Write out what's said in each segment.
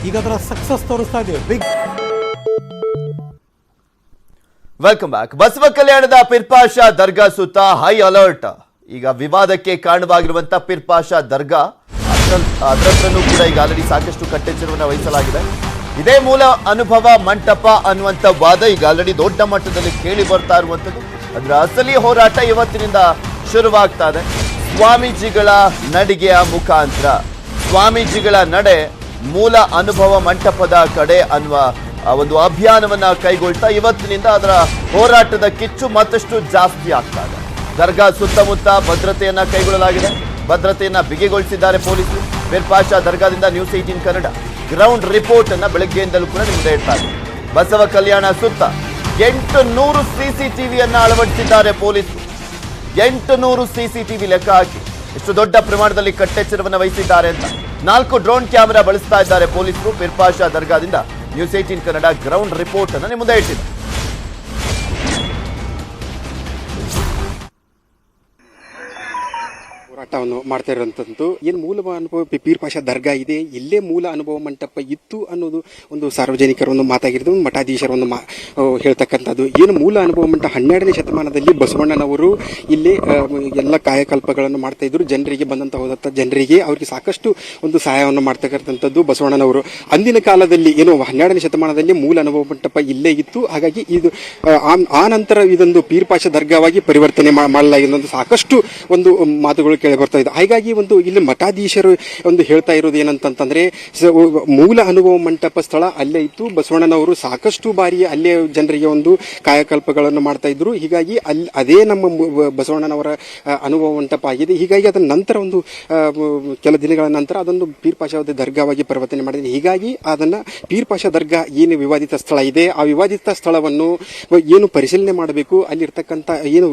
ಈಗ ಅದರ ಸಕ್ಸಸ್ ತೋರಿಸ್ತಾ ಇದ್ದೀವಿ. Big welcome back. ಬಸವ ಕಲ್ಯಾಣದ ಪಿರ್ಪಾಷಾ ದರ್ಗಾ ಸುತ್ತ ಹೈ ಅಲರ್ಟ್. ಈಗ ವಿವಾದಕ್ಕೆ ಕಾರಣವಾಗಿರುವಂತ ಪಿರ್ಪಾಷಾ ದರ್ಗಾ ಅದರಲ್ಲೂ ಕೂಡ ಈಗ ಆಲ್ರೆಡಿ ಸಾಕಷ್ಟು ಕಟ್ಟೆಚ್ಚರವನ್ನು ವಹಿಸಲಾಗಿದೆ. ಇದೇ ಮೂಲ ಅನುಭವ ಮಂಟಪ ಅನ್ನುವಂಥ ವಾದ ಈಗ ಆಲ್ರೆಡಿ ದೊಡ್ಡ ಮಟ್ಟದಲ್ಲಿ ಕೇಳಿ ಬರ್ತಾ ಇರುವಂಥದ್ದು. ಅದರ ಅಸಲಿ ಹೋರಾಟ ಇವತ್ತಿನಿಂದ ಶುರುವಾಗ್ತಾ ಇದೆ. ಸ್ವಾಮೀಜಿಗಳ ನಡಿಗೆಯ ಮುಖಾಂತರ ಸ್ವಾಮೀಜಿಗಳ ನಡೆ ಮೂಲ ಅನುಭವ ಮಂಟಪದ ಕಡೆ ಅನ್ನುವ ಒಂದು ಅಭಿಯಾನವನ್ನ ಕೈಗೊಳ್ತಾ ಇವತ್ತಿನಿಂದ ಅದರ ಹೋರಾಟದ ಕಿಚ್ಚು ಮತ್ತಷ್ಟು ಜಾಸ್ತಿ ಆಗ್ತಾ ಇದೆ. ದರ್ಗಾ ಸುತ್ತಮುತ್ತ ಭದ್ರತೆಯನ್ನ ಕೈಗೊಳ್ಳಲಾಗಿದೆ. ಭದ್ರತೆಯನ್ನ ಬಿಗಿಗೊಳಿಸಿದ್ದಾರೆ ಪೊಲೀಸರು. ಪಿರ್ಪಾಷಾ ದರ್ಗಾದಿಂದ ನ್ಯೂಸ್ 18 ಕನ್ನಡ ಗ್ರೌಂಡ್ ರಿಪೋರ್ಟ್ ಅನ್ನ ಬೆಳಗ್ಗೆಯಿಂದಲೂ ಕೂಡ ನಿಮ್ಗೆ ಹೇಳ್ತಾ ಇದೆ. ಬಸವ ಕಲ್ಯಾಣ ಸುತ್ತ 800 ಸಿಸಿಟಿವಿಯನ್ನ ಅಳವಡಿಸಿದ್ದಾರೆ ಪೊಲೀಸರು. 800 ಸಿಸಿಟಿವಿ ಲೆಕ್ಕ ಹಾಕಿ ಇಷ್ಟು ದೊಡ್ಡ ಪ್ರಮಾಣದಲ್ಲಿ ಕಟ್ಟೆಚ್ಚರವನ್ನು ವಹಿಸಿದ್ದಾರೆ ಅಂತ 4 ಡ್ರೋನ್ ಕ್ಯಾಮೆರಾ ಬಳಸ್ತಾ ಇದ್ದಾರೆ ಪೊಲೀಸರು. ಪಿರ್ಪಾಷಾ ದರ್ಗಾದಿಂದ ನ್ಯೂಸ್ 18 ಕನ್ನಡ ಗ್ರೌಂಡ್ ರಿಪೋರ್ಟ್ ಅನ್ನು ನಿಮ್ಮ ಮುಂದೆ ಇಟ್ಟಿದೆ. ಹೋರಾಟವನ್ನು ಮಾಡ್ತಾ ಇರುವಂತದ್ದು ಏನು ಮೂಲ ಅನುಭವ ಪಿರ್ಪಾಷಾ ದರ್ಗಾ ಇದೆ, ಇಲ್ಲೇ ಮೂಲ ಅನುಭವ ಮಂಟಪ ಇತ್ತು ಅನ್ನೋದು ಒಂದು ಸಾರ್ವಜನಿಕರ ಒಂದು ಮಾತಾಗಿರೋದು, ಮಠಾಧೀಶರ ಒಂದು ಹೇಳ್ತಕ್ಕಂಥದ್ದು. ಏನು ಮೂಲ ಅನುಭವ ಮಂಟಪ 12ನೇ ಶತಮಾನದಲ್ಲಿ ಬಸವಣ್ಣನವರು ಇಲ್ಲಿ ಎಲ್ಲ ಕಾಯಕಲ್ಪಗಳನ್ನು ಮಾಡ್ತಾ ಇದ್ರು. ಜನರಿಗೆ ಬಂದಂತ ಹೋದಂತ ಜನರಿಗೆ ಅವರಿಗೆ ಸಾಕಷ್ಟು ಒಂದು ಸಹಾಯವನ್ನು ಮಾಡ್ತಕ್ಕಂಥದ್ದು ಬಸವಣ್ಣನವರು. ಅಂದಿನ ಕಾಲದಲ್ಲಿ ಏನು 12ನೇ ಶತಮಾನದಲ್ಲಿ ಮೂಲ ಅನುಭವ ಮಂಟಪ ಇಲ್ಲೇ ಇತ್ತು. ಹಾಗಾಗಿ ಇದು ಆ ನಂತರ ಇದೊಂದು ಪಿರ್ಪಾಷಾ ದರ್ಗಾವಾಗಿ ಪರಿವರ್ತನೆ ಮಾಡಲಾಗಿದೆ. ಸಾಕಷ್ಟು ಒಂದು ಮಾತುಗಳು ಕೇಳಿ ಬರ್ತಾ ಇದೆ. ಹಾಗಾಗಿ ಒಂದು ಇಲ್ಲಿ ಮಠಾಧೀಶರು ಒಂದು ಹೇಳ್ತಾ ಇರೋದು ಏನಂತಂದ್ರೆ ಮೂಲ ಅನುಭವ ಮಂಟಪ ಸ್ಥಳ ಅಲ್ಲೇ ಇತ್ತು. ಬಸವಣ್ಣನವರು ಸಾಕಷ್ಟು ಬಾರಿ ಅಲ್ಲೇ ಜನರಿಗೆ ಒಂದು ಕಾಯಕಲ್ಪಗಳನ್ನು ಮಾಡ್ತಾ ಇದ್ರು. ಹೀಗಾಗಿ ಅದೇ ನಮ್ಮ ಬಸವಣ್ಣನವರ ಅನುಭವ ಮಂಟಪ ಆಗಿದೆ. ಹೀಗಾಗಿ ಅದರ ನಂತರ ಒಂದು ಕೆಲ ದಿನಗಳ ನಂತರ ಅದೊಂದು ಪಿರ್ಪಾಷಾ ದರ್ಗಾವಾಗಿ ಪರಿವರ್ತನೆ ಮಾಡಿದೆ. ಹೀಗಾಗಿ ಅದನ್ನ ಪಿರ್ಪಾಷಾ ದರ್ಗಾ ಏನು ವಿವಾದಿತ ಸ್ಥಳ ಇದೆ, ಆ ವಿವಾದಿತ ಸ್ಥಳವನ್ನು ಏನು ಪರಿಶೀಲನೆ ಮಾಡಬೇಕು. ಅಲ್ಲಿರ್ತಕ್ಕಂಥ ಏನು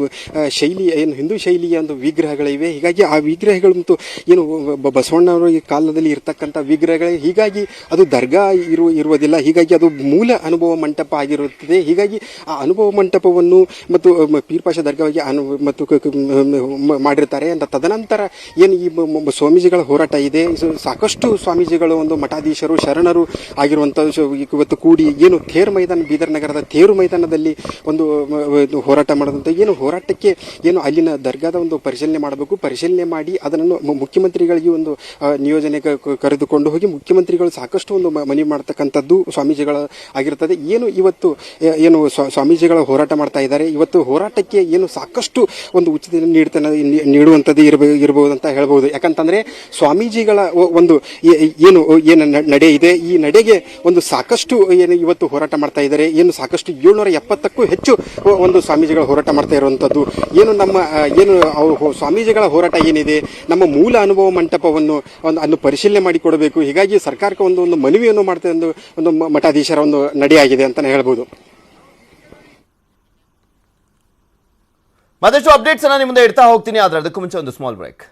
ಶೈಲಿ ಏನು ಹಿಂದೂ ಶೈಲಿಯ ಒಂದು ವಿಗ್ರಹಗಳಿವೆ. ಹೀಗಾಗಿ ಆ ವಿಗ್ರಹಗಳು ಮತ್ತು ಏನು ಬಸವಣ್ಣವರ ಕಾಲದಲ್ಲಿ ಇರ್ತಕ್ಕಂಥ ವಿಗ್ರಹಗಳೇ, ಹೀಗಾಗಿ ಅದು ದರ್ಗಾ ಇರುವುದಿಲ್ಲ. ಹೀಗಾಗಿ ಅದು ಮೂಲ ಅನುಭವ ಮಂಟಪ ಆಗಿರುತ್ತದೆ. ಹೀಗಾಗಿ ಆ ಅನುಭವ ಮಂಟಪವನ್ನು ಮತ್ತು ಪಿರ್ಪಾಷಾ ದರ್ಗಾವಾಗಿ ಮತ್ತು ಮಾಡಿರ್ತಾರೆ ಅಂತ. ತದನಂತರ ಏನು ಈ ಸ್ವಾಮೀಜಿಗಳ ಹೋರಾಟ ಇದೆ, ಸಾಕಷ್ಟು ಸ್ವಾಮೀಜಿಗಳು ಒಂದು ಮಠಾಧೀಶರು ಶರಣರು ಆಗಿರುವಂತ ಇವತ್ತು ಕೂಡಿ ಏನು ತೇರು ಮೈದಾನ, ಬೀದರ್ ನಗರದ ತೇರು ಮೈದಾನದಲ್ಲಿ ಒಂದು ಹೋರಾಟ ಮಾಡೋದಂತ. ಏನು ಹೋರಾಟಕ್ಕೆ ಏನು ಅಲ್ಲಿನ ದರ್ಗಾದ ಒಂದು ಪರಿಶೀಲನೆ ಮಾಡಬೇಕು. ಪರಿಶೀಲನೆ ಮಾಡಿ ಅದನ್ನು ಮುಖ್ಯಮಂತ್ರಿಗಳಿಗೆ ಒಂದು ನಿಯೋಜನೆ ಕರೆದುಕೊಂಡು ಹೋಗಿ ಮುಖ್ಯಮಂತ್ರಿಗಳು ಸಾಕಷ್ಟು ಒಂದು ಮನವಿ ಮಾಡತಕ್ಕಂಥದ್ದು ಸ್ವಾಮೀಜಿಗಳ ಆಗಿರ್ತದೆ. ಏನು ಇವತ್ತು ಏನು ಸ್ವಾಮೀಜಿಗಳ ಹೋರಾಟ ಮಾಡ್ತಾ ಇದ್ದಾರೆ. ಇವತ್ತು ಹೋರಾಟಕ್ಕೆ ಏನು ಸಾಕಷ್ಟು ಒಂದು ಉಚಿತ ನೀಡುವಂಥದ್ದು ಇರಬಹುದು ಅಂತ ಹೇಳ್ಬಹುದು. ಯಾಕಂತಂದ್ರೆ ಸ್ವಾಮೀಜಿಗಳ ಒಂದು ಏನು ನಡೆ ಇದೆ, ಈ ನಡೆಗೆ ಒಂದು ಸಾಕಷ್ಟು ಏನು ಇವತ್ತು ಹೋರಾಟ ಮಾಡ್ತಾ ಇದ್ದಾರೆ. ಏನು ಸಾಕಷ್ಟು 770ಕ್ಕೂ ಹೆಚ್ಚು ಒಂದು ಸ್ವಾಮೀಜಿಗಳ ಹೋರಾಟ ಮಾಡ್ತಾ ಇರುವಂತದ್ದು. ಏನು ನಮ್ಮ ಏನು ಸ್ವಾಮೀಜಿಗಳ ಹೋರಾಟ ಏನಿದೆ, ನಮ್ಮ ಮೂಲ ಅನುಭವ ಮಂಟಪವನ್ನು ಅನ್ನು ಪರಿಶೀಲನೆ ಮಾಡಿಕೊಡಬೇಕು. ಹೀಗಾಗಿ ಸರ್ಕಾರಕ್ಕೆ ಒಂದು ಮನವಿಯನ್ನು ಮಾಡ್ತಾ ಒಂದು ಮಠಾಧೀಶರ ಒಂದು ನಡೆಯಾಗಿದೆ ಅಂತಾನೆ ಹೇಳ್ಬೋದು. ಮತ್ತಷ್ಟು ಅಪ್ಡೇಟ್ಸ್ ಅನ್ನ ನಿಮ್ಮ ಮುಂದೆ ಇಡ್ತಾ ಹೋಗ್ತೀನಿ. ಆದ್ರೆ ಅದಕ್ಕೂ ಮುಂಚೆ ಒಂದು ಸ್ಮಾಲ್ ಬ್ರೇಕ್.